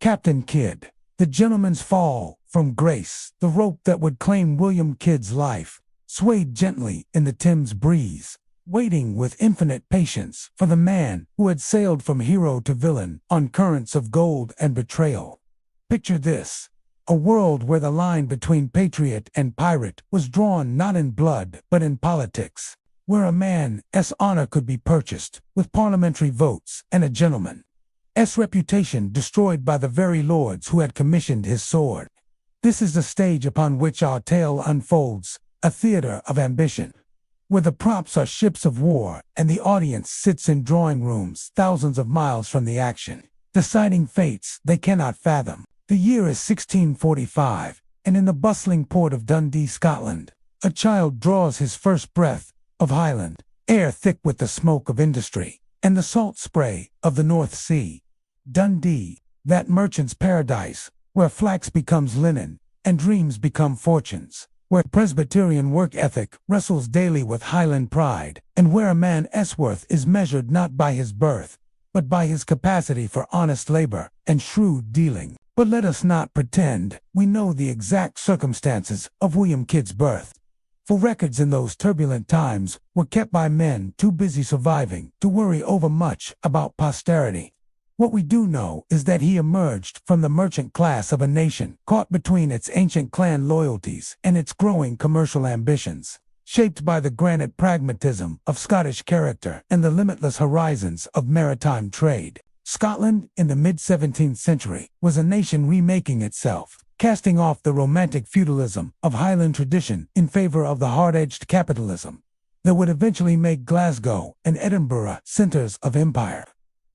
Captain Kidd, the gentleman's fall from grace, the rope that would claim William Kidd's life, swayed gently in the Thames breeze, waiting with infinite patience for the man who had sailed from hero to villain on currents of gold and betrayal. Picture this: a world where the line between patriot and pirate was drawn not in blood but in politics, where a man's honor could be purchased with parliamentary votes and a gentleman's reputation destroyed by the very lords who had commissioned his sword. This is the stage upon which our tale unfolds, a theater of ambition, where the props are ships of war and the audience sits in drawing rooms thousands of miles from the action, deciding fates they cannot fathom. The year is 1645, and in the bustling port of Dundee, Scotland, a child draws his first breath of Highland air thick with the smoke of industry and the salt spray of the North Sea. Dundee, that merchant's paradise, where flax becomes linen and dreams become fortunes, where Presbyterian work ethic wrestles daily with Highland pride, and where a man's worth is measured not by his birth, but by his capacity for honest labor and shrewd dealing. But let us not pretend we know the exact circumstances of William Kidd's birth, for records in those turbulent times were kept by men too busy surviving to worry overmuch about posterity. What we do know is that he emerged from the merchant class of a nation caught between its ancient clan loyalties and its growing commercial ambitions, shaped by the granite pragmatism of Scottish character and the limitless horizons of maritime trade. Scotland, in the mid-17th century, was a nation remaking itself, casting off the romantic feudalism of Highland tradition in favor of the hard-edged capitalism that would eventually make Glasgow and Edinburgh centers of empire.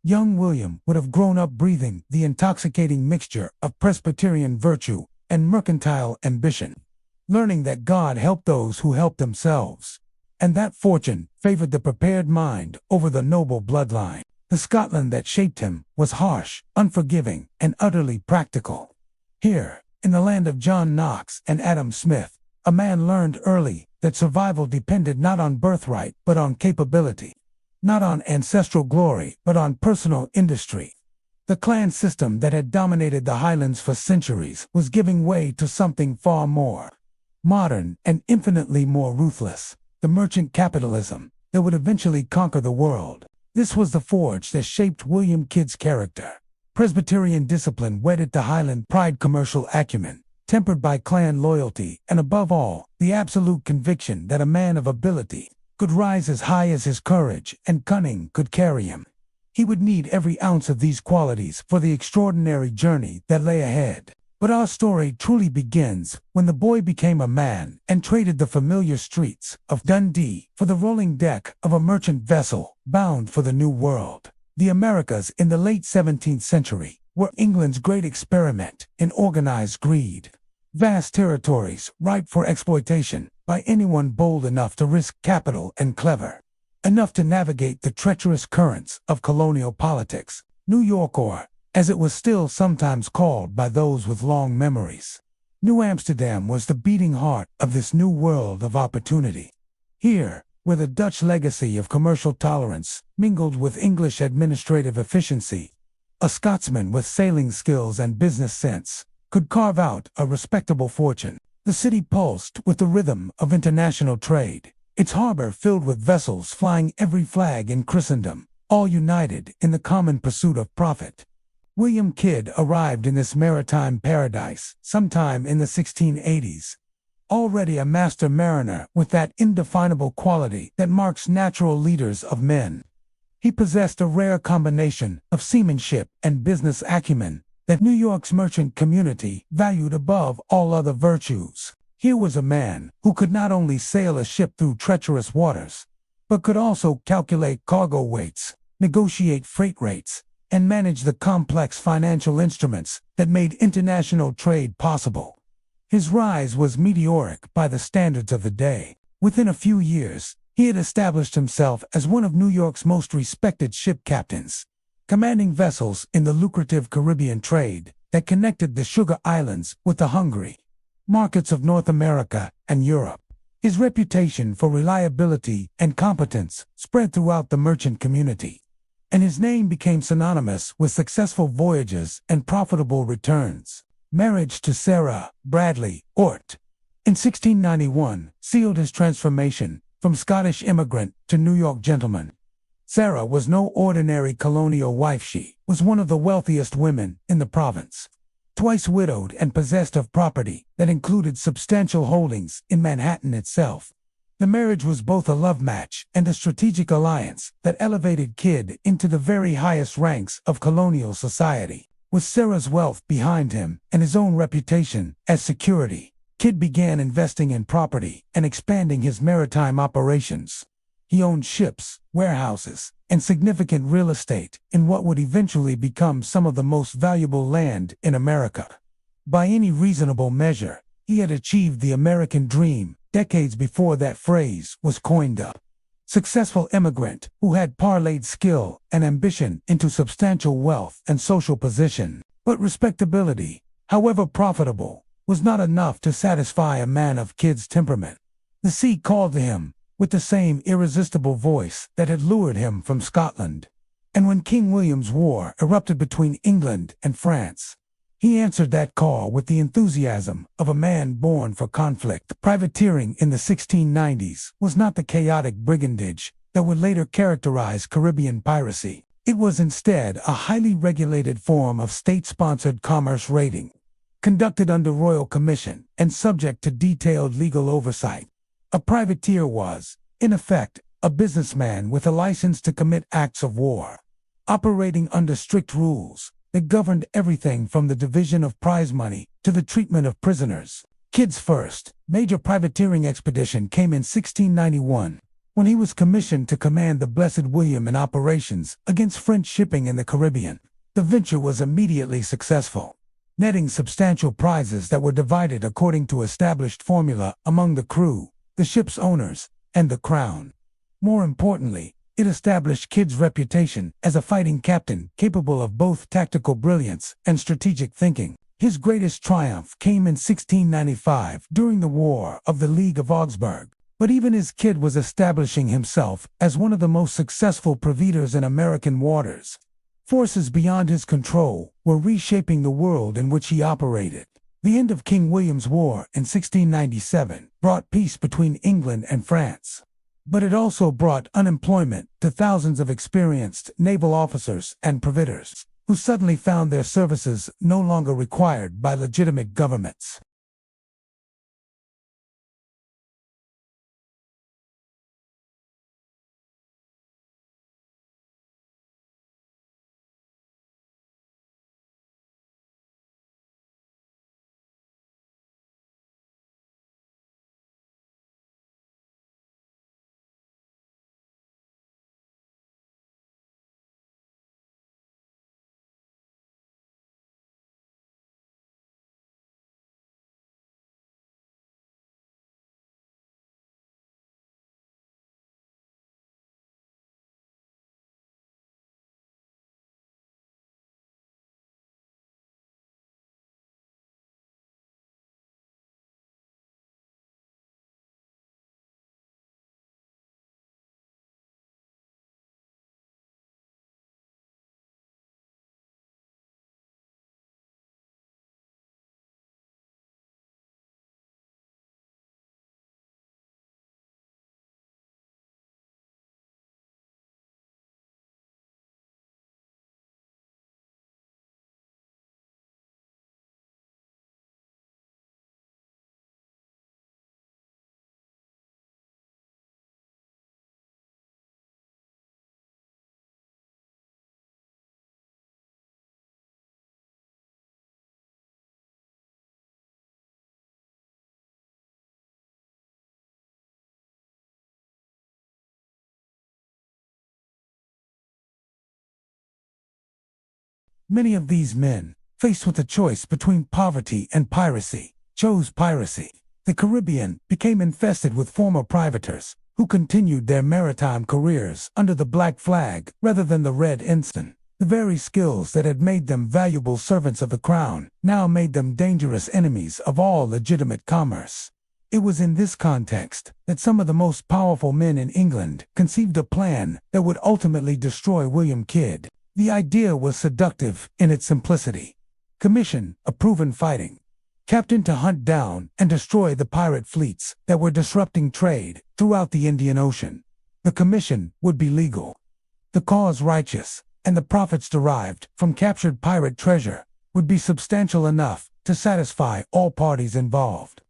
Young William would have grown up breathing the intoxicating mixture of Presbyterian virtue and mercantile ambition, learning that God helped those who helped themselves, and that fortune favored the prepared mind over the noble bloodline. The Scotland that shaped him was harsh, unforgiving, and utterly practical. Here, in the land of John Knox and Adam Smith, a man learned early that survival depended not on birthright but on capability, not on ancestral glory but on personal industry. The clan system that had dominated the Highlands for centuries was giving way to something far more modern and infinitely more ruthless: the merchant capitalism that would eventually conquer the world. This was the forge that shaped William Kidd's character. Presbyterian discipline wedded to Highland pride, commercial acumen, tempered by clan loyalty, and above all, the absolute conviction that a man of ability could rise as high as his courage and cunning could carry him. He would need every ounce of these qualities for the extraordinary journey that lay ahead. But our story truly begins when the boy became a man and traded the familiar streets of Dundee for the rolling deck of a merchant vessel bound for the New World. The Americas in the late 17th century were England's great experiment in organized greed. Vast territories ripe for exploitation by anyone bold enough to risk capital and clever enough to navigate the treacherous currents of colonial politics. New York, or as it was still sometimes called by those with long memories, New Amsterdam, was the beating heart of this new world of opportunity. Here, where the Dutch legacy of commercial tolerance mingled with English administrative efficiency, a Scotsman with sailing skills and business sense could carve out a respectable fortune. The city pulsed with the rhythm of international trade, its harbor filled with vessels flying every flag in Christendom, all united in the common pursuit of profit. William Kidd arrived in this maritime paradise sometime in the 1680s, already a master mariner with that indefinable quality that marks natural leaders of men. He possessed a rare combination of seamanship and business acumen that New York's merchant community valued above all other virtues. Here was a man who could not only sail a ship through treacherous waters, but could also calculate cargo weights, negotiate freight rates, and manage the complex financial instruments that made international trade possible. His rise was meteoric by the standards of the day. Within a few years, he had established himself as one of New York's most respected ship captains, commanding vessels in the lucrative Caribbean trade that connected the Sugar Islands with the hungry markets of North America and Europe. His reputation for reliability and competence spread throughout the merchant community, and his name became synonymous with successful voyages and profitable returns. Marriage to Sarah Bradley Ort in 1691 sealed his transformation from Scottish immigrant to New York gentleman. Sarah was no ordinary colonial wife. She was one of the wealthiest women in the province. Twice widowed and possessed of property that included substantial holdings in Manhattan itself. The marriage was both a love match and a strategic alliance that elevated Kidd into the very highest ranks of colonial society. With Sarah's wealth behind him and his own reputation as security, Kidd began investing in property and expanding his maritime operations. He owned ships, warehouses, and significant real estate in what would eventually become some of the most valuable land in America. By any reasonable measure, he had achieved the American dream decades before that phrase was coined up. Successful immigrant who had parlayed skill and ambition into substantial wealth and social position. But respectability, however profitable, was not enough to satisfy a man of Kidd's temperament. The sea called to him with the same irresistible voice that had lured him from Scotland. And when King William's War erupted between England and France, he answered that call with the enthusiasm of a man born for conflict. Privateering in the 1690s was not the chaotic brigandage that would later characterize Caribbean piracy. It was instead a highly regulated form of state-sponsored commerce raiding, conducted under royal commission and subject to detailed legal oversight. A privateer was, in effect, a businessman with a license to commit acts of war, operating under strict rules that governed everything from the division of prize money to the treatment of prisoners. Kidd's first major privateering expedition came in 1691, when he was commissioned to command the Blessed William in operations against French shipping in the Caribbean. The venture was immediately successful, netting substantial prizes that were divided according to established formula among the crew, the ship's owners, and the crown. More importantly, it established Kidd's reputation as a fighting captain capable of both tactical brilliance and strategic thinking. His greatest triumph came in 1695 during the War of the League of Augsburg. But even as Kidd was establishing himself as one of the most successful privateers in American waters, forces beyond his control were reshaping the world in which he operated. The end of King William's War in 1697 brought peace between England and France. But it also brought unemployment to thousands of experienced naval officers and privateers who suddenly found their services no longer required by legitimate governments. Many of these men, faced with a choice between poverty and piracy, chose piracy. The Caribbean became infested with former privateers who continued their maritime careers under the black flag rather than the red ensign. The very skills that had made them valuable servants of the crown now made them dangerous enemies of all legitimate commerce. It was in this context that some of the most powerful men in England conceived a plan that would ultimately destroy William Kidd. The idea was seductive in its simplicity. Commission a proven fighting captain to hunt down and destroy the pirate fleets that were disrupting trade throughout the Indian Ocean. The commission would be legal, the cause righteous, and the profits derived from captured pirate treasure would be substantial enough to satisfy all parties involved.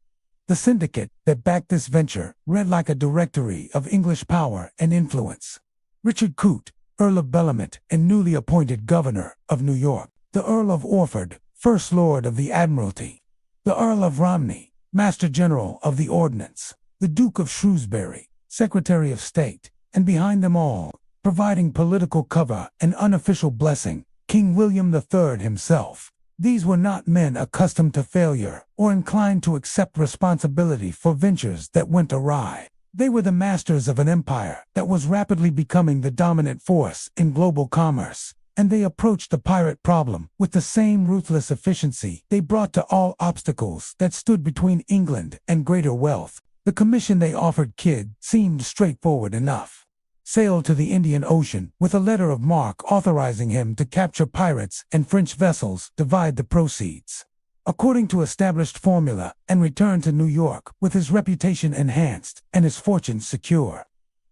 The syndicate that backed this venture read like a directory of English power and influence. Richard Coote, Earl of Bellamont and newly appointed Governor of New York. The Earl of Orford, First Lord of the Admiralty. The Earl of Romney, Master General of the Ordnance. The Duke of Shrewsbury, Secretary of State. And behind them all, providing political cover and unofficial blessing, King William III himself. These were not men accustomed to failure or inclined to accept responsibility for ventures that went awry. They were the masters of an empire that was rapidly becoming the dominant force in global commerce, and they approached the pirate problem with the same ruthless efficiency they brought to all obstacles that stood between England and greater wealth. The commission they offered Kidd seemed straightforward enough. Sail to the Indian Ocean with a letter of marque authorizing him to capture pirates and French vessels, divide the proceeds according to established formula, and return to New York with his reputation enhanced and his fortune secure.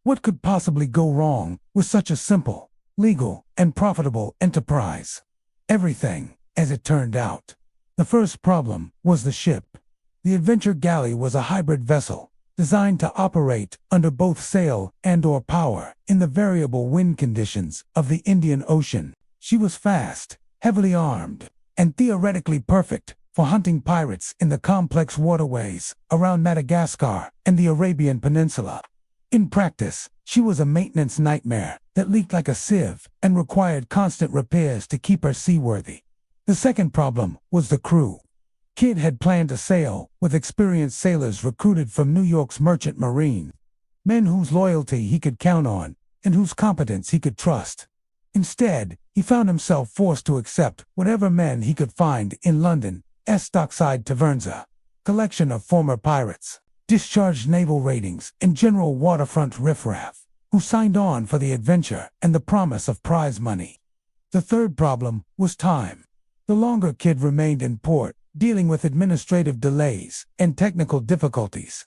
What could possibly go wrong with such a simple, legal, and profitable enterprise? Everything, as it turned out. The first problem was the ship. The Adventure Galley was a hybrid vessel, designed to operate under both sail and/or power in the variable wind conditions of the Indian Ocean. She was fast, heavily armed, and theoretically perfect for hunting pirates in the complex waterways around Madagascar and the Arabian Peninsula. In practice, she was a maintenance nightmare that leaked like a sieve and required constant repairs to keep her seaworthy. The second problem was the crew. Kidd had planned to sail with experienced sailors recruited from New York's Merchant Marine, men whose loyalty he could count on and whose competence he could trust. Instead, he found himself forced to accept whatever men he could find in London's dockside taverns, a collection of former pirates, discharged naval ratings, and general waterfront riffraff, who signed on for the adventure and the promise of prize money. The third problem was time. The longer Kidd remained in port, dealing with administrative delays and technical difficulties,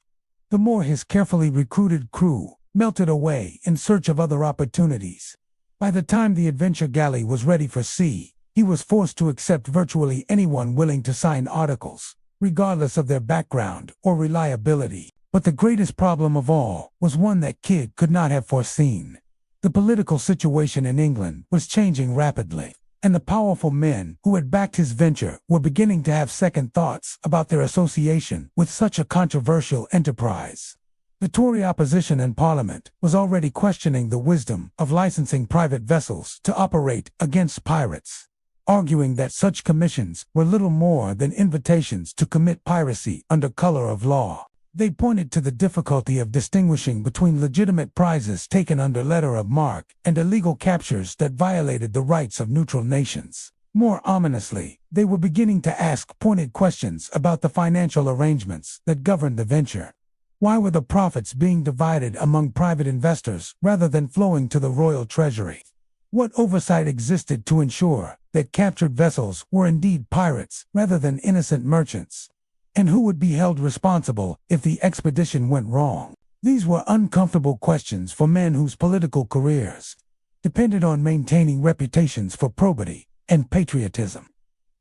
the more his carefully recruited crew melted away in search of other opportunities. By the time the Adventure Galley was ready for sea, he was forced to accept virtually anyone willing to sign articles, regardless of their background or reliability. But the greatest problem of all was one that Kidd could not have foreseen. The political situation in England was changing rapidly, and the powerful men who had backed his venture were beginning to have second thoughts about their association with such a controversial enterprise. The Tory opposition in Parliament was already questioning the wisdom of licensing private vessels to operate against pirates, arguing that such commissions were little more than invitations to commit piracy under color of law. They pointed to the difficulty of distinguishing between legitimate prizes taken under letter of marque and illegal captures that violated the rights of neutral nations. More ominously, they were beginning to ask pointed questions about the financial arrangements that governed the venture. Why were the profits being divided among private investors rather than flowing to the royal treasury? What oversight existed to ensure that captured vessels were indeed pirates rather than innocent merchants? And who would be held responsible if the expedition went wrong? These were uncomfortable questions for men whose political careers depended on maintaining reputations for probity and patriotism.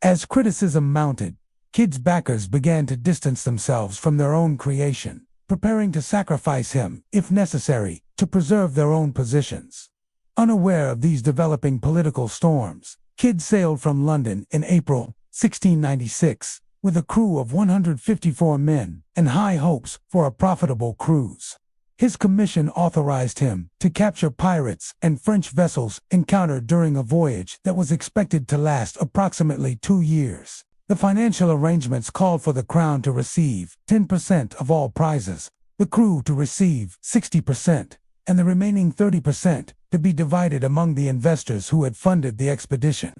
As criticism mounted, Kidd's backers began to distance themselves from their own creation, preparing to sacrifice him, if necessary, to preserve their own positions. Unaware of these developing political storms, Kidd sailed from London in April 1696 with a crew of 154 men and high hopes for a profitable cruise. His commission authorized him to capture pirates and French vessels encountered during a voyage that was expected to last approximately 2 years. The financial arrangements called for the Crown to receive 10% of all prizes, the crew to receive 60%, and the remaining 30% to be divided among the investors who had funded the expedition.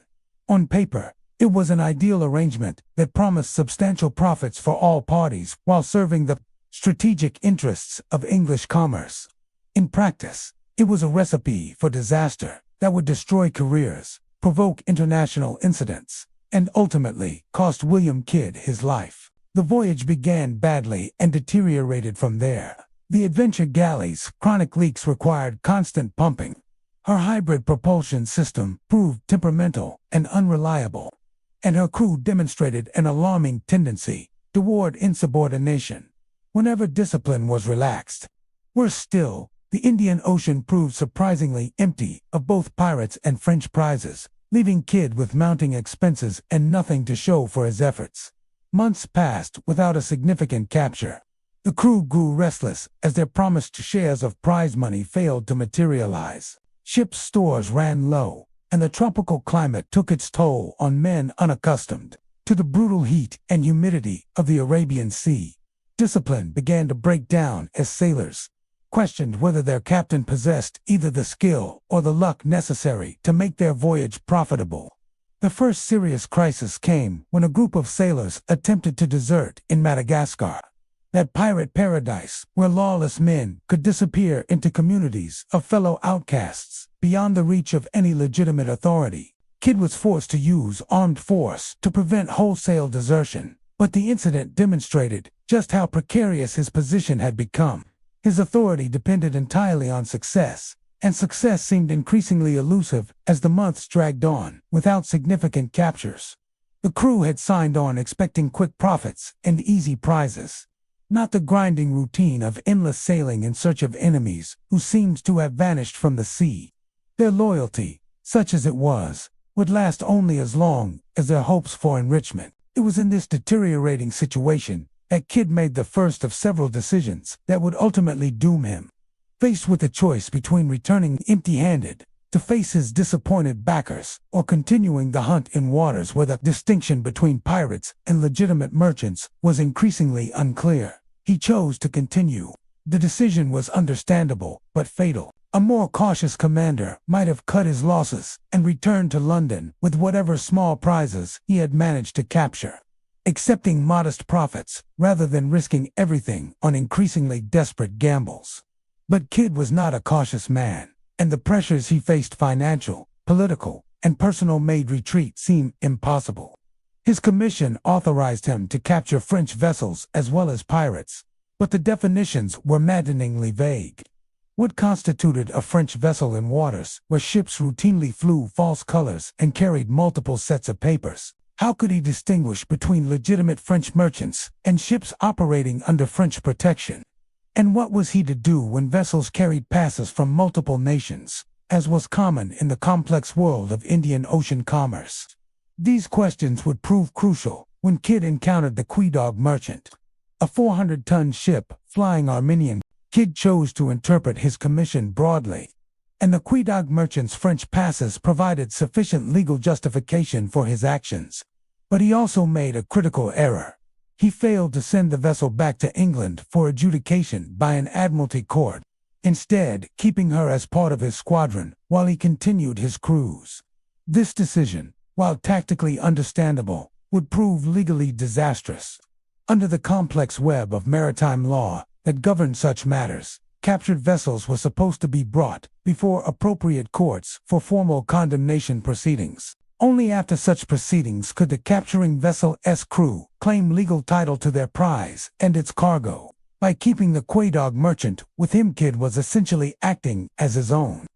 On paper, it was an ideal arrangement that promised substantial profits for all parties while serving the strategic interests of English commerce. In practice, it was a recipe for disaster that would destroy careers, provoke international incidents, and ultimately cost William Kidd his life. The voyage began badly and deteriorated from there. The adventure galley's chronic leaks required constant pumping. Her hybrid propulsion system proved temperamental and unreliable, and her crew demonstrated an alarming tendency toward insubordination whenever discipline was relaxed. Worse still, the Indian Ocean proved surprisingly empty of both pirates and French prizes, leaving Kidd with mounting expenses and nothing to show for his efforts. Months passed without a significant capture. The crew grew restless as their promised shares of prize money failed to materialize. Ship's stores ran low, and the tropical climate took its toll on men unaccustomed to the brutal heat and humidity of the Arabian Sea. Discipline began to break down as sailors questioned whether their captain possessed either the skill or the luck necessary to make their voyage profitable. The first serious crisis came when a group of sailors attempted to desert in Madagascar, that pirate paradise where lawless men could disappear into communities of fellow outcasts beyond the reach of any legitimate authority. Kidd was forced to use armed force to prevent wholesale desertion, but the incident demonstrated just how precarious his position had become. His authority depended entirely on success, and success seemed increasingly elusive as the months dragged on without significant captures. The crew had signed on expecting quick profits and easy prizes, not the grinding routine of endless sailing in search of enemies who seemed to have vanished from the sea. Their loyalty, such as it was, would last only as long as their hopes for enrichment. It was in this deteriorating situation that Kidd made the first of several decisions that would ultimately doom him. Faced with the choice between returning empty-handed to face his disappointed backers or continuing the hunt in waters where the distinction between pirates and legitimate merchants was increasingly unclear, he chose to continue. The decision was understandable but fatal. A more cautious commander might have cut his losses and returned to London with whatever small prizes he had managed to capture, accepting modest profits rather than risking everything on increasingly desperate gambles. But Kidd was not a cautious man, and the pressures he faced, financial, political, and personal, made retreat seem impossible. His commission authorized him to capture French vessels as well as pirates, but the definitions were maddeningly vague. What constituted a French vessel in waters where ships routinely flew false colors and carried multiple sets of papers? How could he distinguish between legitimate French merchants and ships operating under French protection? And what was he to do when vessels carried passes from multiple nations, as was common in the complex world of Indian Ocean commerce? These questions would prove crucial when Kidd encountered the Quedagh Merchant, a 400-ton ship flying Armenian. Kidd chose to interpret his commission broadly, and the Quedagh Merchant's French passes provided sufficient legal justification for his actions. But he also made a critical error. He failed to send the vessel back to England for adjudication by an admiralty court, instead keeping her as part of his squadron while he continued his cruise. This decision, while tactically understandable, would prove legally disastrous. Under the complex web of maritime law that governed such matters, captured vessels were supposed to be brought before appropriate courts for formal condemnation proceedings. Only after such proceedings could the capturing vessel's crew claim legal title to their prize and its cargo. By keeping the Quedagh Merchant with him, Kidd was essentially acting as his own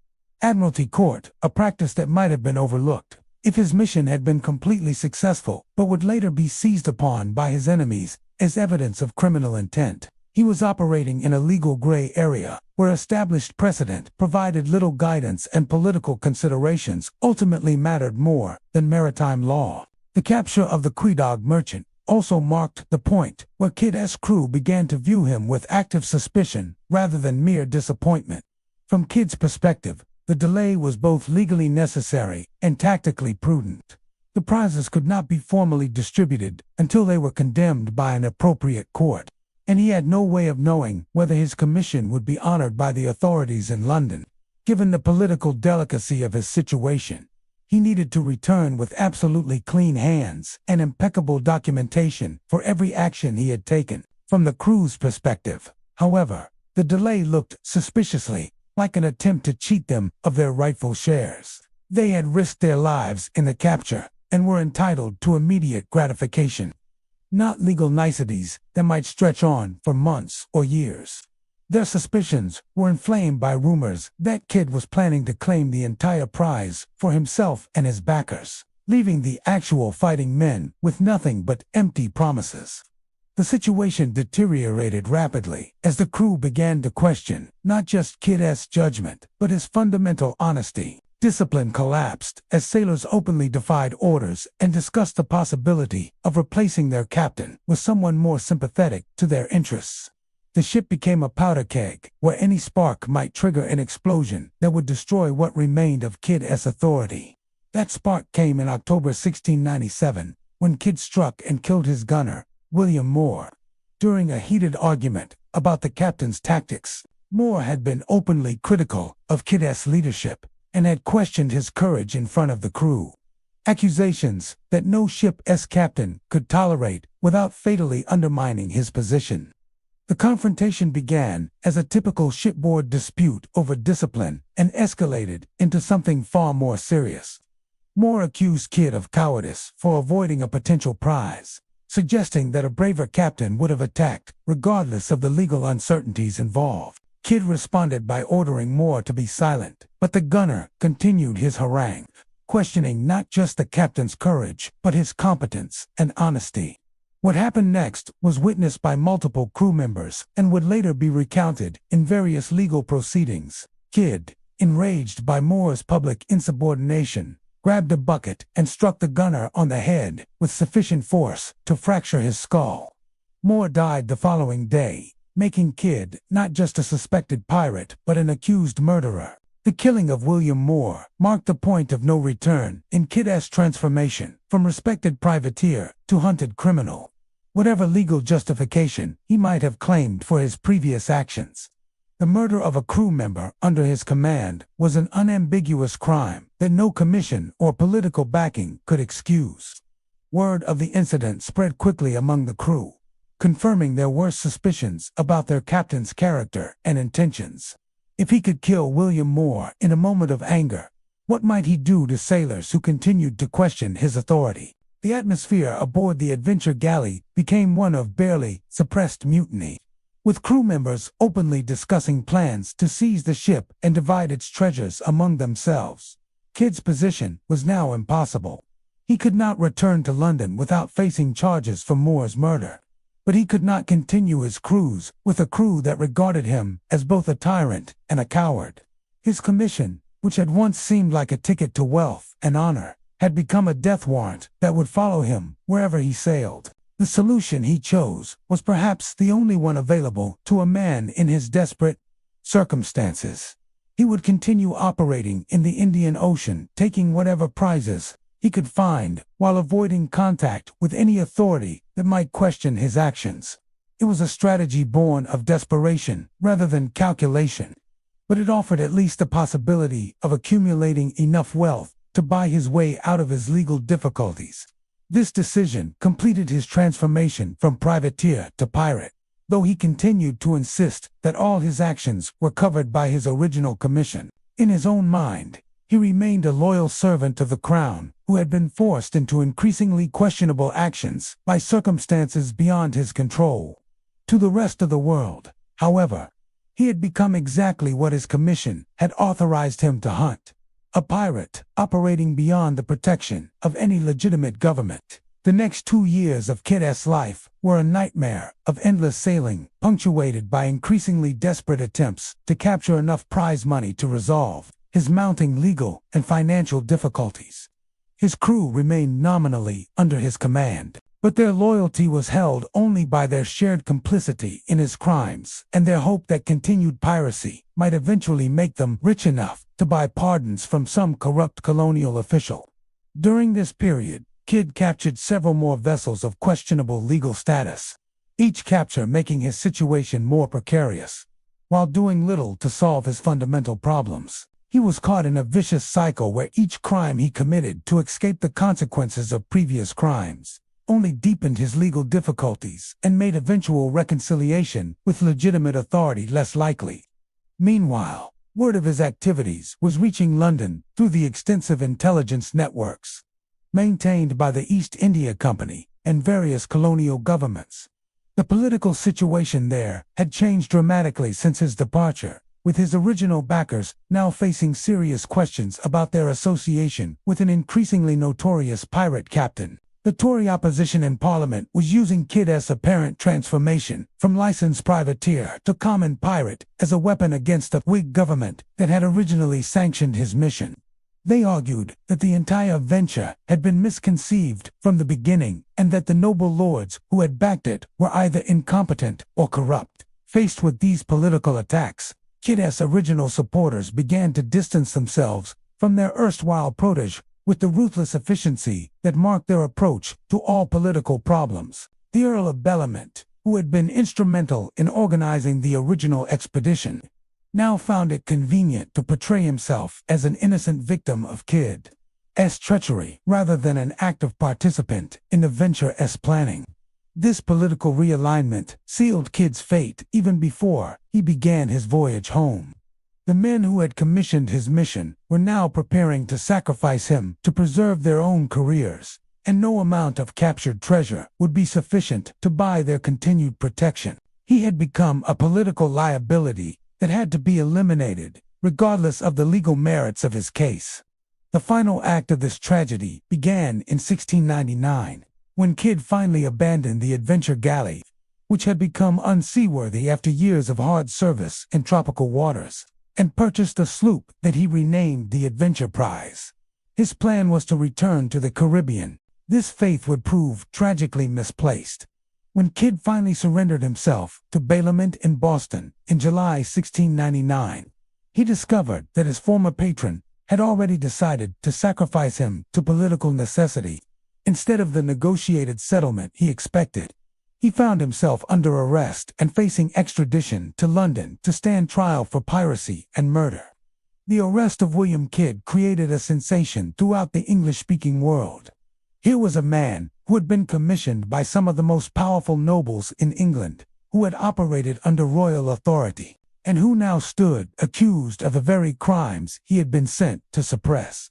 admiralty court, a practice that might have been overlooked if his mission had been completely successful, but would later be seized upon by his enemies as evidence of criminal intent. He was operating in a legal gray area where established precedent provided little guidance and political considerations ultimately mattered more than maritime law. The capture of the Quedagh Merchant also marked the point where Kidd's crew began to view him with active suspicion rather than mere disappointment. From Kidd's perspective, the delay was both legally necessary and tactically prudent. The prizes could not be formally distributed until they were condemned by an appropriate court, and he had no way of knowing whether his commission would be honored by the authorities in London. Given the political delicacy of his situation, he needed to return with absolutely clean hands and impeccable documentation for every action he had taken. From the crew's perspective, however, the delay looked suspiciously like an attempt to cheat them of their rightful shares. They had risked their lives in the capture and were entitled to immediate gratification, not legal niceties that might stretch on for months or years. Their suspicions were inflamed by rumors that Kidd was planning to claim the entire prize for himself and his backers, leaving the actual fighting men with nothing but empty promises. The situation deteriorated rapidly as the crew began to question not just Kidd's judgment, but his fundamental honesty. Discipline collapsed as sailors openly defied orders and discussed the possibility of replacing their captain with someone more sympathetic to their interests. The ship became a powder keg where any spark might trigger an explosion that would destroy what remained of Kidd's authority. That spark came in October 1697 when Kidd struck and killed his gunner, William Moore. During a heated argument about the captain's tactics, Moore had been openly critical of Kidd's leadership and had questioned his courage in front of the crew. Accusations that no ship's captain could tolerate without fatally undermining his position. The confrontation began as a typical shipboard dispute over discipline and escalated into something far more serious. Moore accused Kidd of cowardice for avoiding a potential prize, suggesting that a braver captain would have attacked regardless of the legal uncertainties involved. Kidd responded by ordering Moore to be silent, but the gunner continued his harangue, questioning not just the captain's courage, but his competence and honesty. What happened next was witnessed by multiple crew members and would later be recounted in various legal proceedings. Kidd, enraged by Moore's public insubordination, grabbed a bucket and struck the gunner on the head with sufficient force to fracture his skull. Moore died the following day, making Kidd not just a suspected pirate but an accused murderer. The killing of William Moore marked the point of no return in Kidd's transformation from respected privateer to hunted criminal. Whatever legal justification he might have claimed for his previous actions, the murder of a crew member under his command was an unambiguous crime that no commission or political backing could excuse. Word of the incident spread quickly among the crew, confirming their worst suspicions about their captain's character and intentions. If he could kill William Moore in a moment of anger, what might he do to sailors who continued to question his authority? The atmosphere aboard the Adventure galley became one of barely suppressed mutiny, with crew members openly discussing plans to seize the ship and divide its treasures among themselves. Kidd's position was now impossible. He could not return to London without facing charges for Moore's murder. But he could not continue his cruise with a crew that regarded him as both a tyrant and a coward. His commission, which had once seemed like a ticket to wealth and honor, had become a death warrant that would follow him wherever he sailed. The solution he chose was perhaps the only one available to a man in his desperate circumstances. He would continue operating in the Indian Ocean, taking whatever prizes he could find while avoiding contact with any authority that might question his actions. It was a strategy born of desperation rather than calculation, but it offered at least the possibility of accumulating enough wealth to buy his way out of his legal difficulties. This decision completed his transformation from privateer to pirate, though he continued to insist that all his actions were covered by his original commission. In his own mind, he remained a loyal servant of the crown who had been forced into increasingly questionable actions by circumstances beyond his control. To the rest of the world, however, he had become exactly what his commission had authorized him to hunt: a pirate operating beyond the protection of any legitimate government. The next 2 years of Kidd's life were a nightmare of endless sailing, punctuated by increasingly desperate attempts to capture enough prize money to resolve his mounting legal and financial difficulties. His crew remained nominally under his command, but their loyalty was held only by their shared complicity in his crimes and their hope that continued piracy might eventually make them rich enough to buy pardons from some corrupt colonial official. During this period, Kidd captured several more vessels of questionable legal status, each capture making his situation more precarious. While doing little to solve his fundamental problems, he was caught in a vicious cycle where each crime he committed to escape the consequences of previous crimes only deepened his legal difficulties and made eventual reconciliation with legitimate authority less likely. Meanwhile, word of his activities was reaching London through the extensive intelligence networks maintained by the East India Company and various colonial governments. The political situation there had changed dramatically since his departure, with his original backers now facing serious questions about their association with an increasingly notorious pirate captain. The Tory opposition in Parliament was using Kidd's apparent transformation from licensed privateer to common pirate as a weapon against the Whig government that had originally sanctioned his mission. They argued that the entire venture had been misconceived from the beginning and that the noble lords who had backed it were either incompetent or corrupt. Faced with these political attacks, Kidd's original supporters began to distance themselves from their erstwhile protege with the ruthless efficiency that marked their approach to all political problems. The Earl of Bellamont, who had been instrumental in organizing the original expedition, now found it convenient to portray himself as an innocent victim of Kidd's treachery rather than an active participant in the venture's planning. This political realignment sealed Kidd's fate even before he began his voyage home. The men who had commissioned his mission were now preparing to sacrifice him to preserve their own careers, and no amount of captured treasure would be sufficient to buy their continued protection. He had become a political liability that had to be eliminated, regardless of the legal merits of his case. The final act of this tragedy began in 1699, when Kidd finally abandoned the adventure galley, which had become unseaworthy after years of hard service in tropical waters, and purchased a sloop that he renamed the Adventure Prize. His plan was to return to the Caribbean. This faith would prove tragically misplaced. When Kidd finally surrendered himself to Bellamont in Boston in July 1699, he discovered that his former patron had already decided to sacrifice him to political necessity instead of the negotiated settlement he expected. He found himself under arrest and facing extradition to London to stand trial for piracy and murder. The arrest of William Kidd created a sensation throughout the English-speaking world. Here was a man who had been commissioned by some of the most powerful nobles in England, who had operated under royal authority, and who now stood accused of the very crimes he had been sent to suppress.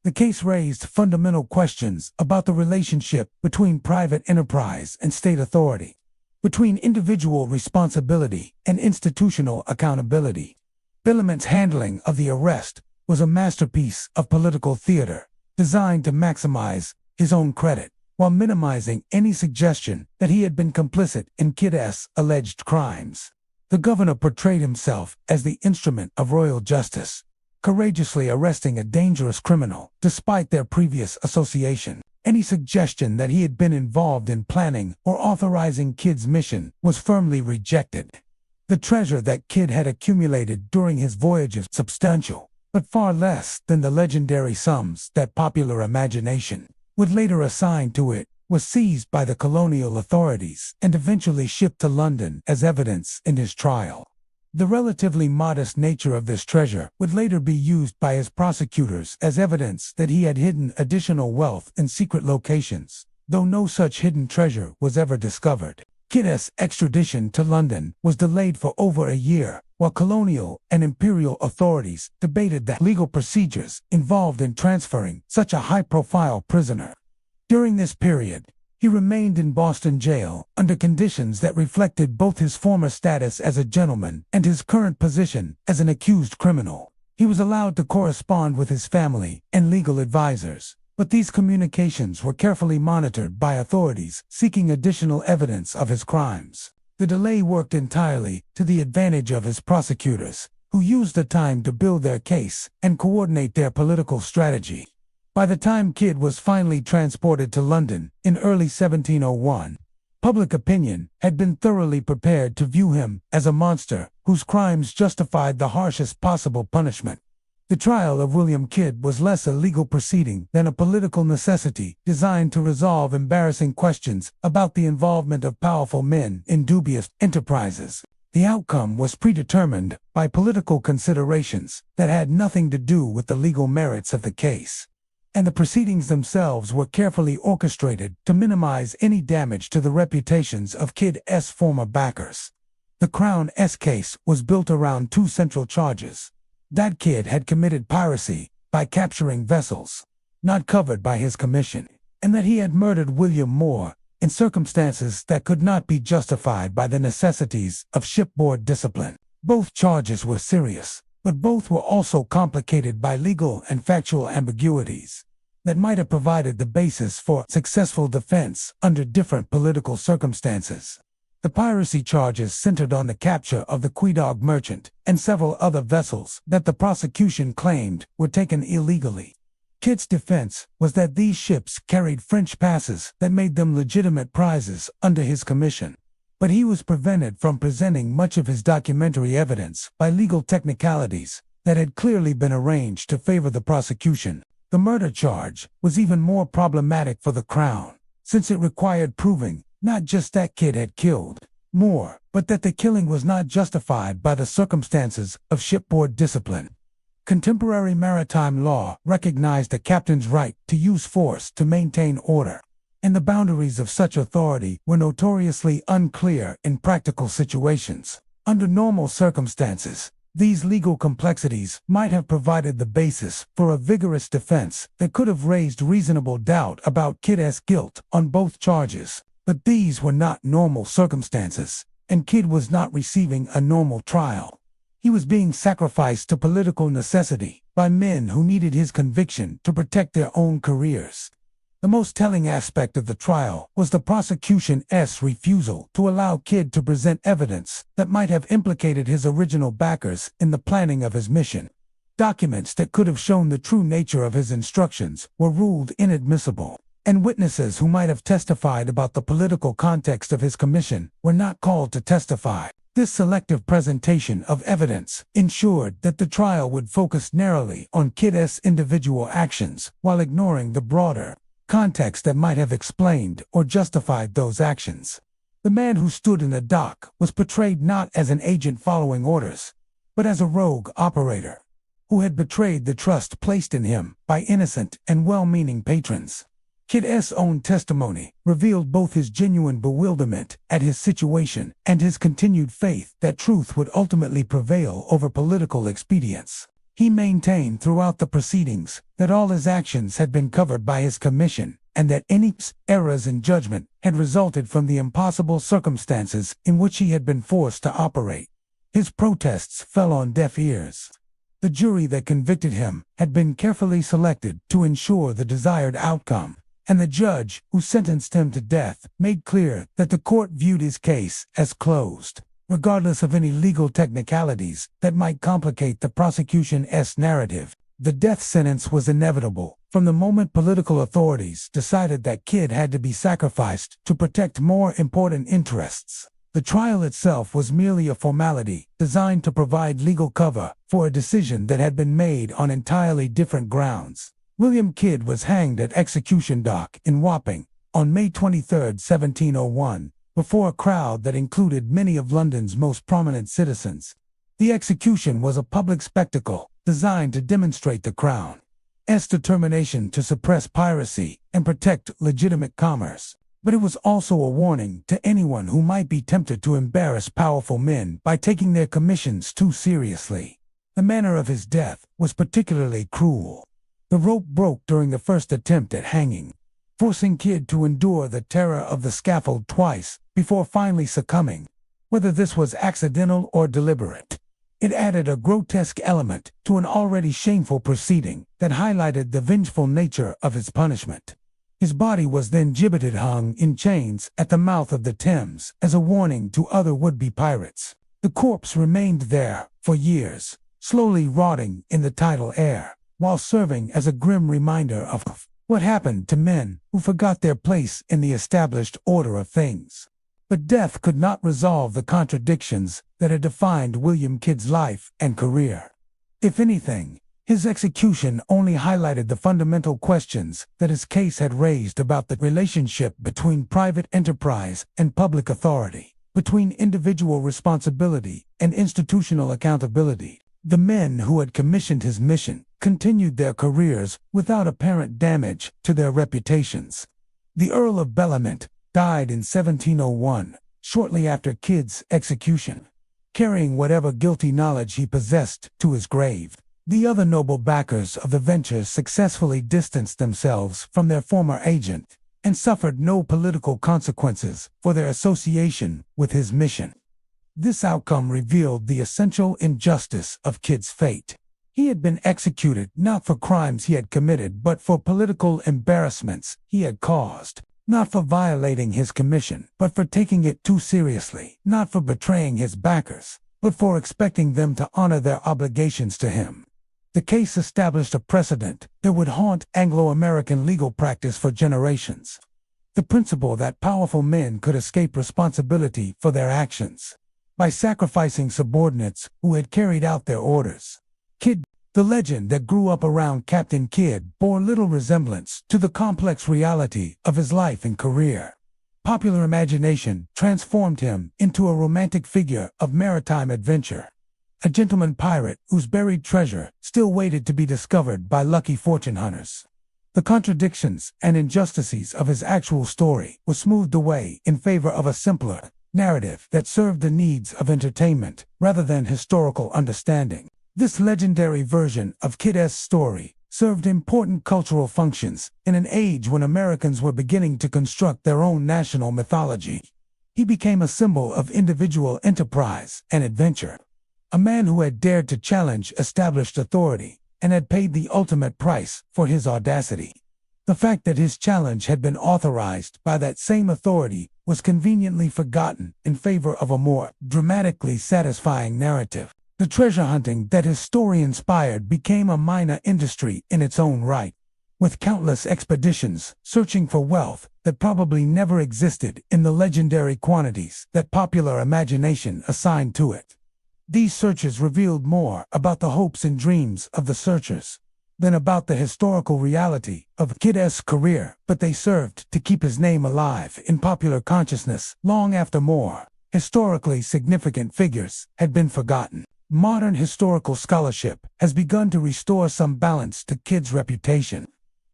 The case raised fundamental questions about the relationship between private enterprise and state authority, between individual responsibility and institutional accountability. Bellamont's handling of the arrest was a masterpiece of political theater, designed to maximize his own credit, while minimizing any suggestion that he had been complicit in Kidd's alleged crimes. The governor portrayed himself as the instrument of royal justice, courageously arresting a dangerous criminal despite their previous association. Any suggestion that he had been involved in planning or authorizing Kidd's mission was firmly rejected. The treasure that Kidd had accumulated during his voyages, substantial, but far less than the legendary sums that popular imagination would later assign to it, was seized by the colonial authorities and eventually shipped to London as evidence in his trial. The relatively modest nature of this treasure would later be used by his prosecutors as evidence that he had hidden additional wealth in secret locations, though no such hidden treasure was ever discovered. Kidd's extradition to London was delayed for over a year, while colonial and imperial authorities debated the legal procedures involved in transferring such a high-profile prisoner. During this period, he remained in Boston jail under conditions that reflected both his former status as a gentleman and his current position as an accused criminal. He was allowed to correspond with his family and legal advisors, but these communications were carefully monitored by authorities seeking additional evidence of his crimes. The delay worked entirely to the advantage of his prosecutors, who used the time to build their case and coordinate their political strategy. By the time Kidd was finally transported to London in early 1701, public opinion had been thoroughly prepared to view him as a monster whose crimes justified the harshest possible punishment. The trial of William Kidd was less a legal proceeding than a political necessity designed to resolve embarrassing questions about the involvement of powerful men in dubious enterprises. The outcome was predetermined by political considerations that had nothing to do with the legal merits of the case. and the proceedings themselves were carefully orchestrated to minimize any damage to the reputations of Kid's former backers. The Crown's case was built around two central charges. That Kid had committed piracy by capturing vessels not covered by his commission, and that he had murdered William Moore in circumstances that could not be justified by the necessities of shipboard discipline. Both charges were serious, but both were also complicated by legal and factual ambiguities that might have provided the basis for successful defense under different political circumstances. The piracy charges centered on the capture of the Quedagh Merchant and several other vessels that the prosecution claimed were taken illegally. Kid's defense was that these ships carried French passes that made them legitimate prizes under his commission. But he was prevented from presenting much of his documentary evidence by legal technicalities that had clearly been arranged to favor the prosecution. The murder charge was even more problematic for the Crown, since it required proving not just that Kid had killed Moore, but that the killing was not justified by the circumstances of shipboard discipline. Contemporary maritime law recognized a captain's right to use force to maintain order, and the boundaries of such authority were notoriously unclear in practical situations. Under normal circumstances, these legal complexities might have provided the basis for a vigorous defense that could have raised reasonable doubt about Kid's guilt on both charges. But these were not normal circumstances, and Kid was not receiving a normal trial. He was being sacrificed to political necessity by men who needed his conviction to protect their own careers. The most telling aspect of the trial was the prosecution's refusal to allow Kid to present evidence that might have implicated his original backers in the planning of his mission. Documents that could have shown the true nature of his instructions were ruled inadmissible, and witnesses who might have testified about the political context of his commission were not called to testify. This selective presentation of evidence ensured that the trial would focus narrowly on Kid's individual actions while ignoring the broader context that might have explained or justified those actions. The man who stood in the dock was portrayed not as an agent following orders, but as a rogue operator who had betrayed the trust placed in him by innocent and well-meaning patrons. Kid's own testimony revealed both his genuine bewilderment at his situation and his continued faith that truth would ultimately prevail over political expedience. He maintained throughout the proceedings that all his actions had been covered by his commission, and that any errors in judgment had resulted from the impossible circumstances in which he had been forced to operate. His protests fell on deaf ears. The jury that convicted him had been carefully selected to ensure the desired outcome, and the judge who sentenced him to death made clear that the court viewed his case as closed, regardless of any legal technicalities that might complicate the prosecution's narrative. The death sentence was inevitable from the moment political authorities decided that Kid had to be sacrificed to protect more important interests. The trial itself was merely a formality designed to provide legal cover for a decision that had been made on entirely different grounds. William Kidd was hanged at Execution Dock in Wapping on May 23, 1701, before a crowd that included many of London's most prominent citizens. The execution was a public spectacle designed to demonstrate the Crown's determination to suppress piracy and protect legitimate commerce. But it was also a warning to anyone who might be tempted to embarrass powerful men by taking their commissions too seriously. The manner of his death was particularly cruel. The rope broke during the first attempt at hanging, forcing Kid to endure the terror of the scaffold twice before finally succumbing. Whether this was accidental or deliberate, it added a grotesque element to an already shameful proceeding that highlighted the vengeful nature of his punishment. His body was then gibbeted, hung in chains at the mouth of the Thames as a warning to other would-be pirates. The corpse remained there for years, slowly rotting in the tidal air, while serving as a grim reminder of what happened to men who forgot their place in the established order of things. But death could not resolve the contradictions that had defined William Kidd's life and career. If anything, his execution only highlighted the fundamental questions that his case had raised about the relationship between private enterprise and public authority, between individual responsibility and institutional accountability. The men who had commissioned his mission continued their careers without apparent damage to their reputations. The Earl of Bellamont died in 1701, shortly after Kidd's execution, carrying whatever guilty knowledge he possessed to his grave. The other noble backers of the venture successfully distanced themselves from their former agent and suffered no political consequences for their association with his mission. This outcome revealed the essential injustice of Kidd's fate. He had been executed not for crimes he had committed but for political embarrassments he had caused, not for violating his commission but for taking it too seriously, not for betraying his backers but for expecting them to honor their obligations to him. The case established a precedent that would haunt Anglo-American legal practice for generations. The principle that powerful men could escape responsibility for their actions by sacrificing subordinates who had carried out their orders. Kidd, the legend that grew up around Captain Kidd, bore little resemblance to the complex reality of his life and career. Popular imagination transformed him into a romantic figure of maritime adventure, a gentleman pirate whose buried treasure still waited to be discovered by lucky fortune hunters. The contradictions and injustices of his actual story were smoothed away in favor of a simpler narrative that served the needs of entertainment rather than historical understanding. This legendary version of Kidd's story served important cultural functions in an age when Americans were beginning to construct their own national mythology. He became a symbol of individual enterprise and adventure, a man who had dared to challenge established authority and had paid the ultimate price for his audacity. The fact that his challenge had been authorized by that same authority was conveniently forgotten in favor of a more dramatically satisfying narrative. The treasure hunting that his story inspired became a minor industry in its own right, with countless expeditions searching for wealth that probably never existed in the legendary quantities that popular imagination assigned to it. These searches revealed more about the hopes and dreams of the searchers than about the historical reality of Kidd's career, but they served to keep his name alive in popular consciousness long after more historically significant figures had been forgotten. Modern historical scholarship has begun to restore some balance to Kidd's reputation,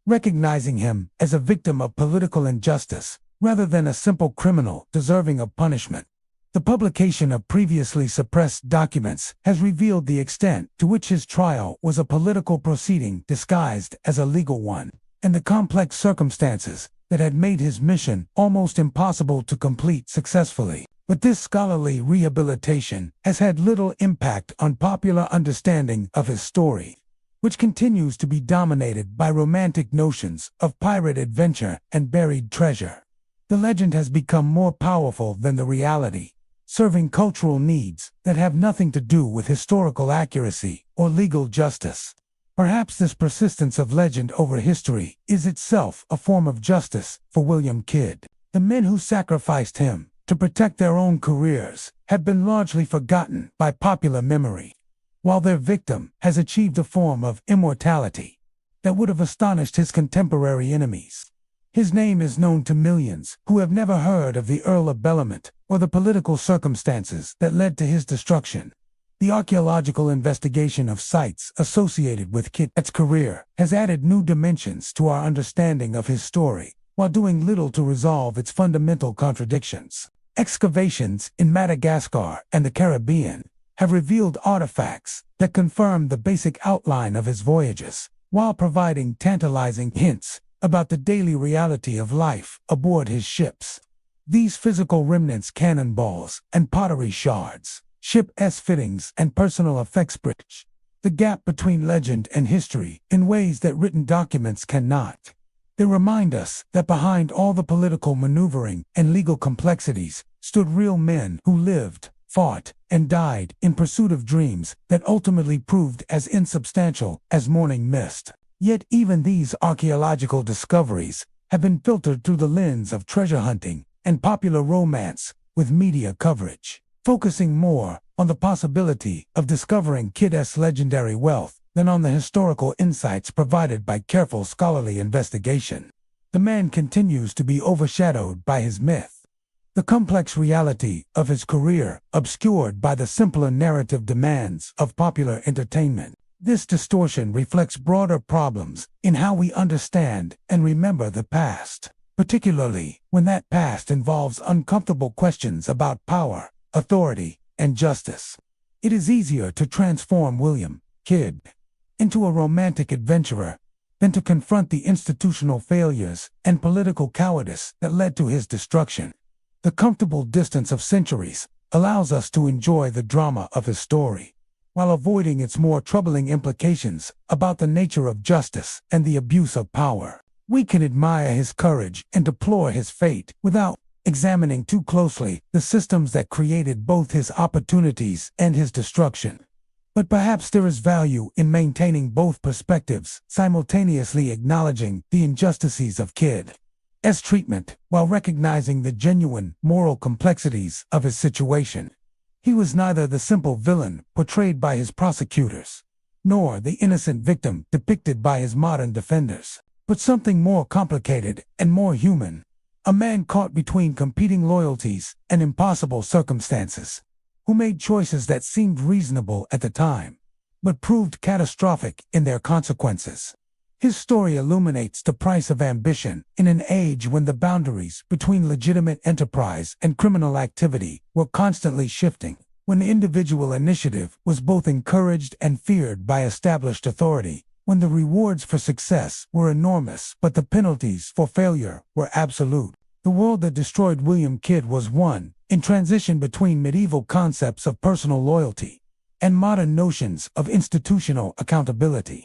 recognizing him as a victim of political injustice rather than a simple criminal deserving of punishment. The publication of previously suppressed documents has revealed the extent to which his trial was a political proceeding disguised as a legal one, and the complex circumstances that had made his mission almost impossible to complete successfully. But this scholarly rehabilitation has had little impact on popular understanding of his story, which continues to be dominated by romantic notions of pirate adventure and buried treasure. The legend has become more powerful than the reality, serving cultural needs that have nothing to do with historical accuracy or legal justice. Perhaps this persistence of legend over history is itself a form of justice for William Kidd. The men who sacrificed him to protect their own careers have been largely forgotten by popular memory, while their victim has achieved a form of immortality that would have astonished his contemporary enemies. His name is known to millions who have never heard of the Earl of Bellamont or the political circumstances that led to his destruction. The archaeological investigation of sites associated with Kidd's career has added new dimensions to our understanding of his story, while doing little to resolve its fundamental contradictions. Excavations in Madagascar and the Caribbean have revealed artifacts that confirm the basic outline of his voyages, while providing tantalizing hints about the daily reality of life aboard his ships. These physical remnants, cannonballs and pottery shards, ship-s fittings and personal effects bridge the gap between legend and history in ways that written documents cannot. They remind us that behind all the political maneuvering and legal complexities stood real men who lived, fought, and died in pursuit of dreams that ultimately proved as insubstantial as morning mist. Yet even these archaeological discoveries have been filtered through the lens of treasure hunting and popular romance, with media coverage focusing more on the possibility of discovering Kidd's legendary wealth than on the historical insights provided by careful scholarly investigation. The man continues to be overshadowed by his myth, the complex reality of his career obscured by the simpler narrative demands of popular entertainment. This distortion reflects broader problems in how we understand and remember the past, particularly when that past involves uncomfortable questions about power, authority, and justice. It is easier to transform William Kidd into a romantic adventurer than to confront the institutional failures and political cowardice that led to his destruction. The comfortable distance of centuries allows us to enjoy the drama of his story, while avoiding its more troubling implications about the nature of justice and the abuse of power. We can admire his courage and deplore his fate without examining too closely the systems that created both his opportunities and his destruction. But perhaps there is value in maintaining both perspectives, simultaneously acknowledging the injustices of Kidd's treatment while recognizing the genuine moral complexities of his situation. He was neither the simple villain portrayed by his prosecutors, nor the innocent victim depicted by his modern defenders, but something more complicated and more human. A man caught between competing loyalties and impossible circumstances, who made choices that seemed reasonable at the time, but proved catastrophic in their consequences. His story illuminates the price of ambition in an age when the boundaries between legitimate enterprise and criminal activity were constantly shifting, when individual initiative was both encouraged and feared by established authority, when the rewards for success were enormous but the penalties for failure were absolute. The world that destroyed William Kidd was one in transition between medieval concepts of personal loyalty and modern notions of institutional accountability.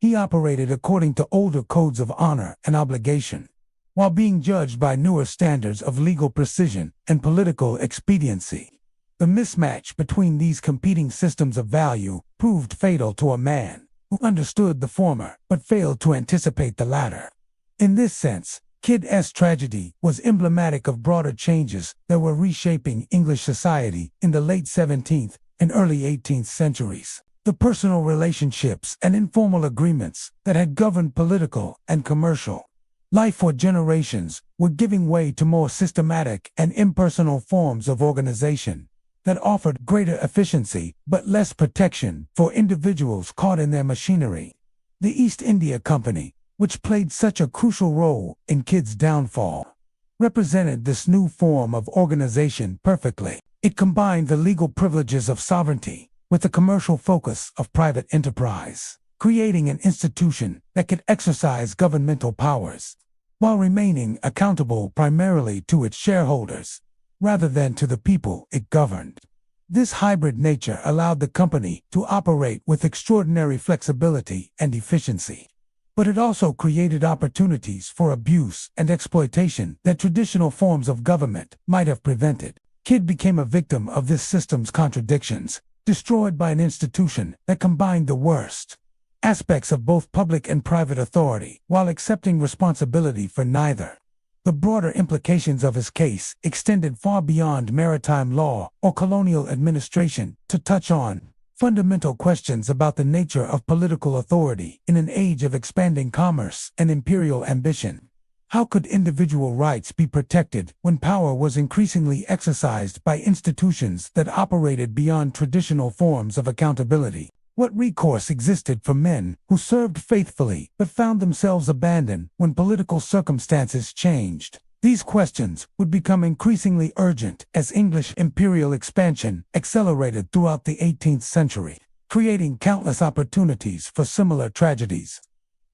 He operated according to older codes of honor and obligation, while being judged by newer standards of legal precision and political expediency. The mismatch between these competing systems of value proved fatal to a man who understood the former but failed to anticipate the latter. In this sense, Kidd's tragedy was emblematic of broader changes that were reshaping English society in the late 17th and early 18th centuries. The personal relationships and informal agreements that had governed political and commercial life for generations were giving way to more systematic and impersonal forms of organization that offered greater efficiency but less protection for individuals caught in their machinery. The East India Company, which played such a crucial role in Kidd's downfall, represented this new form of organization perfectly. It combined the legal privileges of sovereignty with the commercial focus of private enterprise, creating an institution that could exercise governmental powers while remaining accountable primarily to its shareholders rather than to the people it governed. This hybrid nature allowed the company to operate with extraordinary flexibility and efficiency. But it also created opportunities for abuse and exploitation that traditional forms of government might have prevented. Kidd became a victim of this system's contradictions, destroyed by an institution that combined the worst aspects of both public and private authority while accepting responsibility for neither. The broader implications of his case extended far beyond maritime law or colonial administration to touch on fundamental questions about the nature of political authority in an age of expanding commerce and imperial ambition. How could individual rights be protected when power was increasingly exercised by institutions that operated beyond traditional forms of accountability? What recourse existed for men who served faithfully but found themselves abandoned when political circumstances changed? These questions would become increasingly urgent as English imperial expansion accelerated throughout the 18th century, creating countless opportunities for similar tragedies,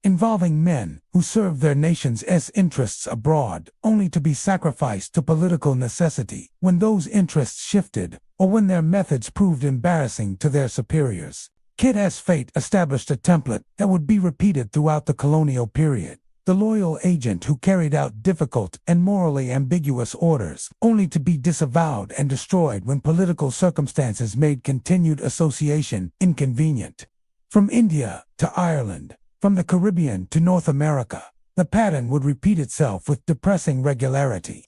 involving men who served their nation's interests abroad only to be sacrificed to political necessity when those interests shifted or when their methods proved embarrassing to their superiors. Kidd's fate established a template that would be repeated throughout the colonial period. The loyal agent who carried out difficult and morally ambiguous orders, only to be disavowed and destroyed when political circumstances made continued association inconvenient. From India to Ireland, from the Caribbean to North America, the pattern would repeat itself with depressing regularity.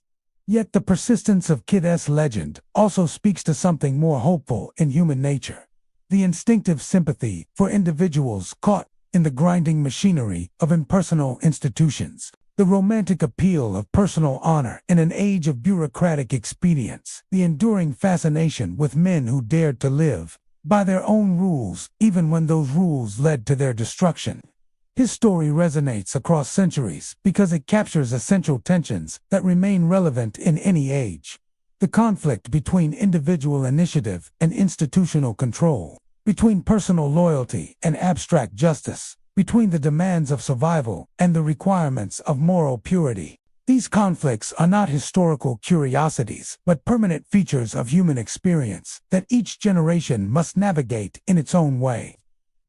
Yet the persistence of Kidd's legend also speaks to something more hopeful in human nature: the instinctive sympathy for individuals caught in the grinding machinery of impersonal institutions, the romantic appeal of personal honor in an age of bureaucratic expedience, the enduring fascination with men who dared to live by their own rules, even when those rules led to their destruction. His story resonates across centuries because it captures essential tensions that remain relevant in any age. The conflict between individual initiative and institutional control, between personal loyalty and abstract justice, between the demands of survival and the requirements of moral purity. These conflicts are not historical curiosities, but permanent features of human experience that each generation must navigate in its own way.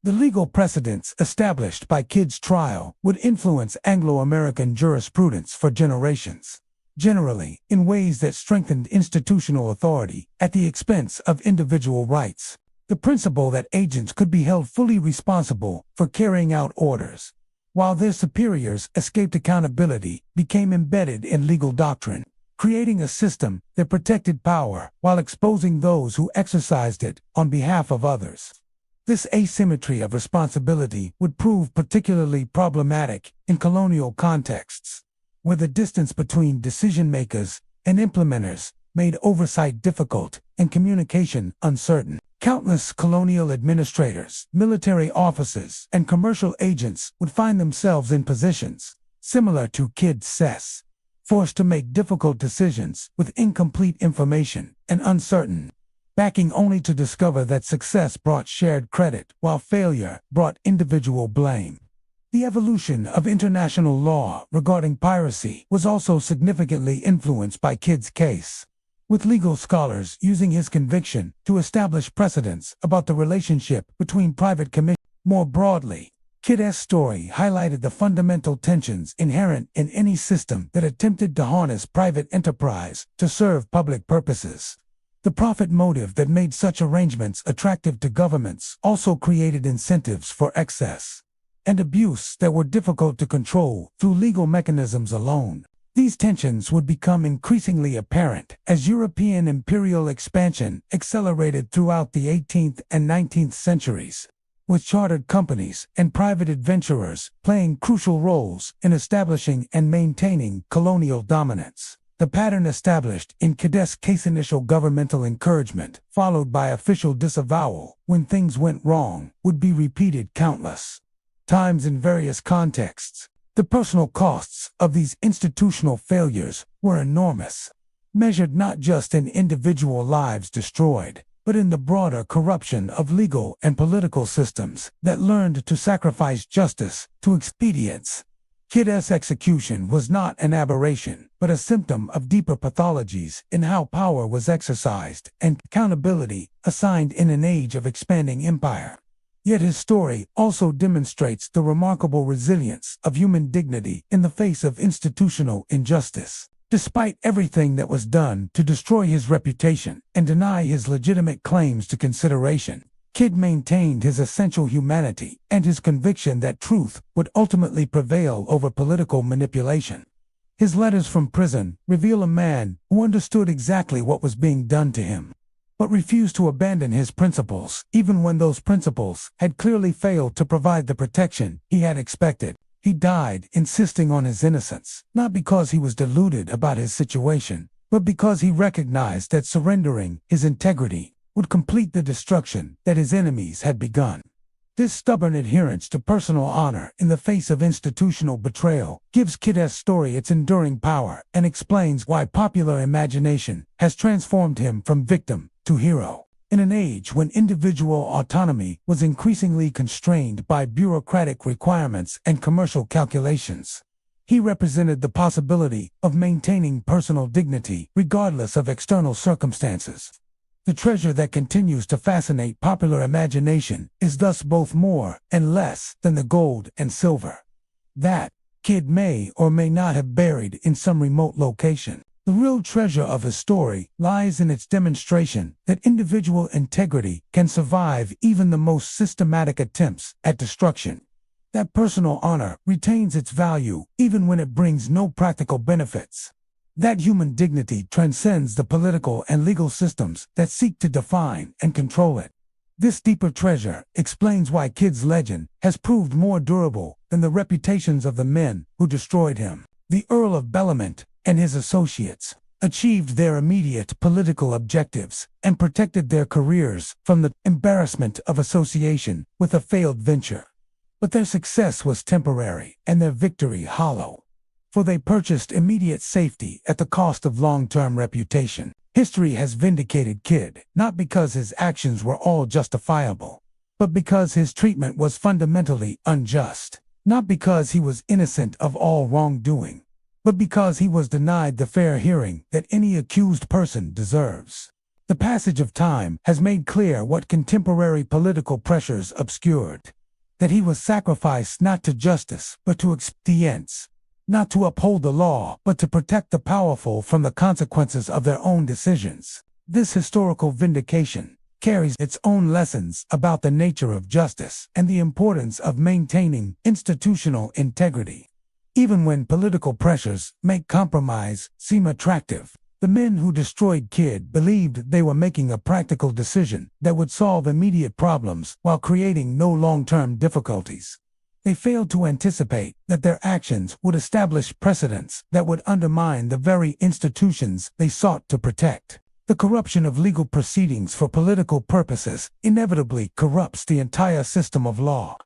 The legal precedents established by Kidd's trial would influence Anglo-American jurisprudence for generations, generally in ways that strengthened institutional authority at the expense of individual rights. The principle that agents could be held fully responsible for carrying out orders, while their superiors escaped accountability, became embedded in legal doctrine, creating a system that protected power while exposing those who exercised it on behalf of others. This asymmetry of responsibility would prove particularly problematic in colonial contexts, where the distance between decision-makers and implementers made oversight difficult and communication uncertain. Countless colonial administrators, military officers, and commercial agents would find themselves in positions similar to Kidd's cess, forced to make difficult decisions with incomplete information and uncertain backing, only to discover that success brought shared credit while failure brought individual blame. The evolution of international law regarding piracy was also significantly influenced by Kidd's case, with legal scholars using his conviction to establish precedents about the relationship between private commission. More broadly, Kidd's story highlighted the fundamental tensions inherent in any system that attempted to harness private enterprise to serve public purposes. The profit motive that made such arrangements attractive to governments also created incentives for excess and abuse that were difficult to control through legal mechanisms alone. These tensions would become increasingly apparent as European imperial expansion accelerated throughout the 18th and 19th centuries, with chartered companies and private adventurers playing crucial roles in establishing and maintaining colonial dominance. The pattern established in Kidd's case, initial governmental encouragement, followed by official disavowal when things went wrong, would be repeated countless times in various contexts. The personal costs of these institutional failures were enormous, measured not just in individual lives destroyed, but in the broader corruption of legal and political systems that learned to sacrifice justice to expedience. Kidd's execution was not an aberration, but a symptom of deeper pathologies in how power was exercised and accountability assigned in an age of expanding empire. Yet his story also demonstrates the remarkable resilience of human dignity in the face of institutional injustice. Despite everything that was done to destroy his reputation and deny his legitimate claims to consideration, Kidd maintained his essential humanity and his conviction that truth would ultimately prevail over political manipulation. His letters from prison reveal a man who understood exactly what was being done to him, but refused to abandon his principles, even when those principles had clearly failed to provide the protection he had expected. He died insisting on his innocence, not because he was deluded about his situation, but because he recognized that surrendering his integrity would complete the destruction that his enemies had begun. This stubborn adherence to personal honor in the face of institutional betrayal gives Kidd's story its enduring power and explains why popular imagination has transformed him from victim to hero. In an age when individual autonomy was increasingly constrained by bureaucratic requirements and commercial calculations, he represented the possibility of maintaining personal dignity regardless of external circumstances. The treasure that continues to fascinate popular imagination is thus both more and less than the gold and silver that Kidd may or may not have buried in some remote location. The real treasure of his story lies in its demonstration that individual integrity can survive even the most systematic attempts at destruction. That personal honor retains its value even when it brings no practical benefits. That human dignity transcends the political and legal systems that seek to define and control it. This deeper treasure explains why Kidd's legend has proved more durable than the reputations of the men who destroyed him. The Earl of Bellamont and his associates, achieved their immediate political objectives, and protected their careers from the embarrassment of association with a failed venture. But their success was temporary and their victory hollow, for they purchased immediate safety at the cost of long-term reputation. History has vindicated Kidd, not because his actions were all justifiable, but because his treatment was fundamentally unjust. Not because he was innocent of all wrongdoing, but because he was denied the fair hearing that any accused person deserves. The passage of time has made clear what contemporary political pressures obscured: that he was sacrificed not to justice, but to expedience, not to uphold the law, but to protect the powerful from the consequences of their own decisions. This historical vindication carries its own lessons about the nature of justice and the importance of maintaining institutional integrity. Even when political pressures make compromise seem attractive, the men who destroyed Kidd believed they were making a practical decision that would solve immediate problems while creating no long-term difficulties. They failed to anticipate that their actions would establish precedents that would undermine the very institutions they sought to protect. The corruption of legal proceedings for political purposes inevitably corrupts the entire system of law,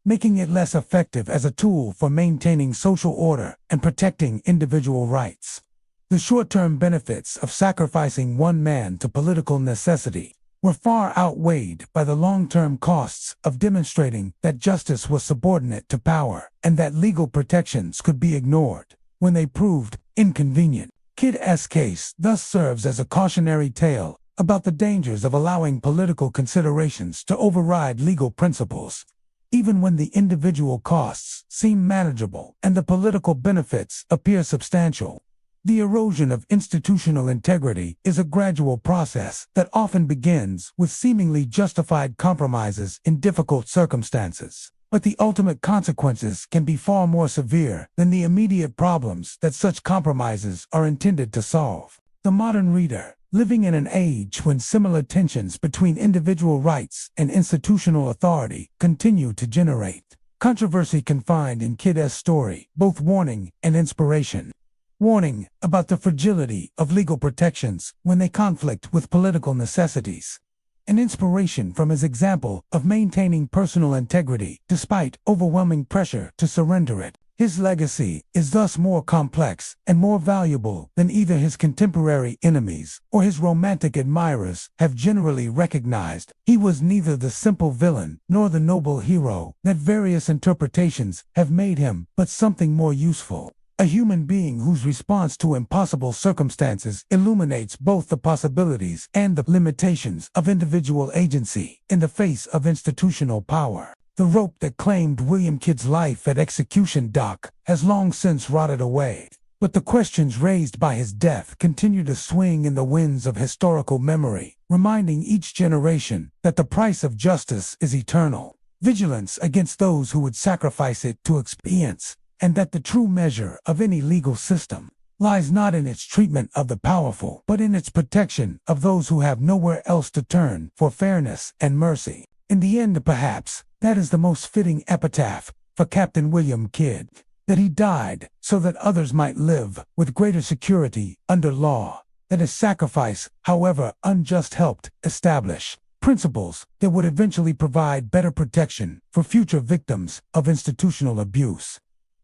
making it less effective as a tool for maintaining social order and protecting individual rights. The short-term benefits of sacrificing one man to political necessity were far outweighed by the long-term costs of demonstrating that justice was subordinate to power and that legal protections could be ignored when they proved inconvenient. Kidd's case thus serves as a cautionary tale about the dangers of allowing political considerations to override legal principles, even when the individual costs seem manageable and the political benefits appear substantial. The erosion of institutional integrity is a gradual process that often begins with seemingly justified compromises in difficult circumstances. But the ultimate consequences can be far more severe than the immediate problems that such compromises are intended to solve. The modern reader, living in an age when similar tensions between individual rights and institutional authority continue to generate controversy, can find in Kidd's story both warning and inspiration. Warning about the fragility of legal protections when they conflict with political necessities, and inspiration from his example of maintaining personal integrity despite overwhelming pressure to surrender it. His legacy is thus more complex and more valuable than either his contemporary enemies or his romantic admirers have generally recognized. He was neither the simple villain nor the noble hero that various interpretations have made him, but something more useful. A human being whose response to impossible circumstances illuminates both the possibilities and the limitations of individual agency in the face of institutional power. The rope that claimed William Kidd's life at execution dock has long since rotted away, but the questions raised by his death continue to swing in the winds of historical memory, reminding each generation that the price of justice is eternal, vigilance against those who would sacrifice it to expedience, and that the true measure of any legal system lies not in its treatment of the powerful, but in its protection of those who have nowhere else to turn for fairness and mercy. In the end, perhaps, that is the most fitting epitaph for Captain William Kidd, that he died so that others might live with greater security under law, that his sacrifice, however unjust, helped establish principles that would eventually provide better protection for future victims of institutional abuse,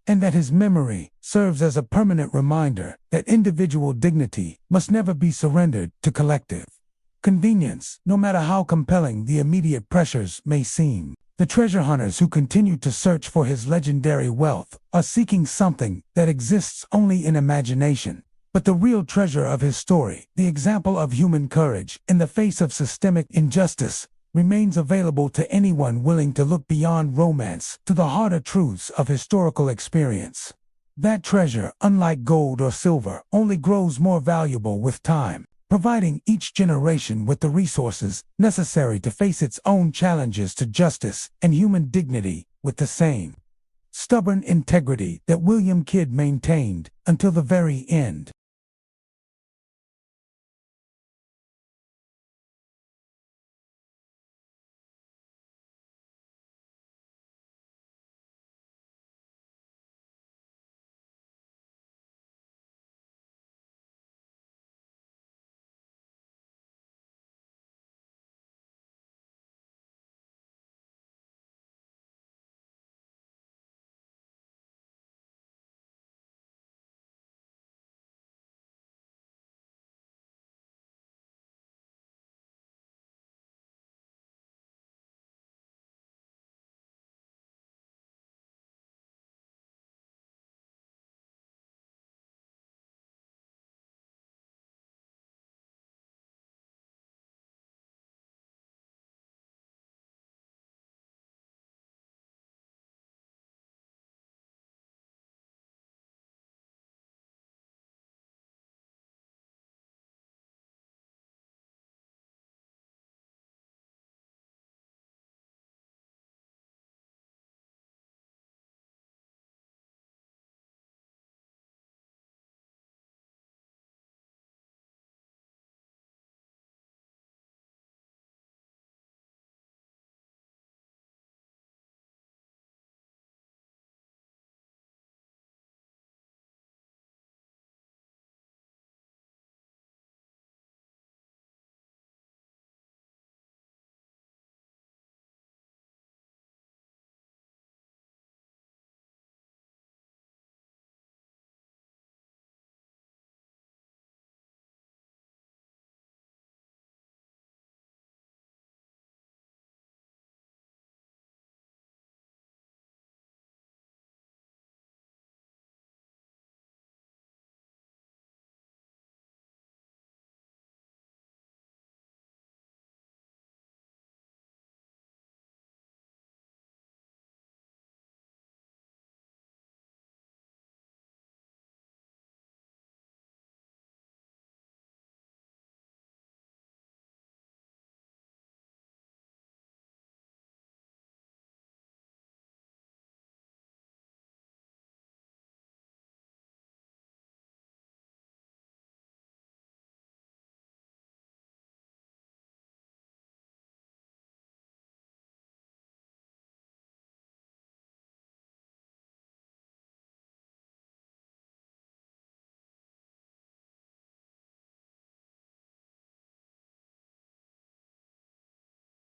and that his memory serves as a permanent reminder that individual dignity must never be surrendered to collective convenience, no matter how compelling the immediate pressures may seem. The treasure hunters who continue to search for his legendary wealth are seeking something that exists only in imagination. But the real treasure of his story, the example of human courage in the face of systemic injustice, remains available to anyone willing to look beyond romance to the harder truths of historical experience. That treasure, unlike gold or silver, only grows more valuable with time, providing each generation with the resources necessary to face its own challenges to justice and human dignity with the same stubborn integrity that William Kidd maintained until the very end.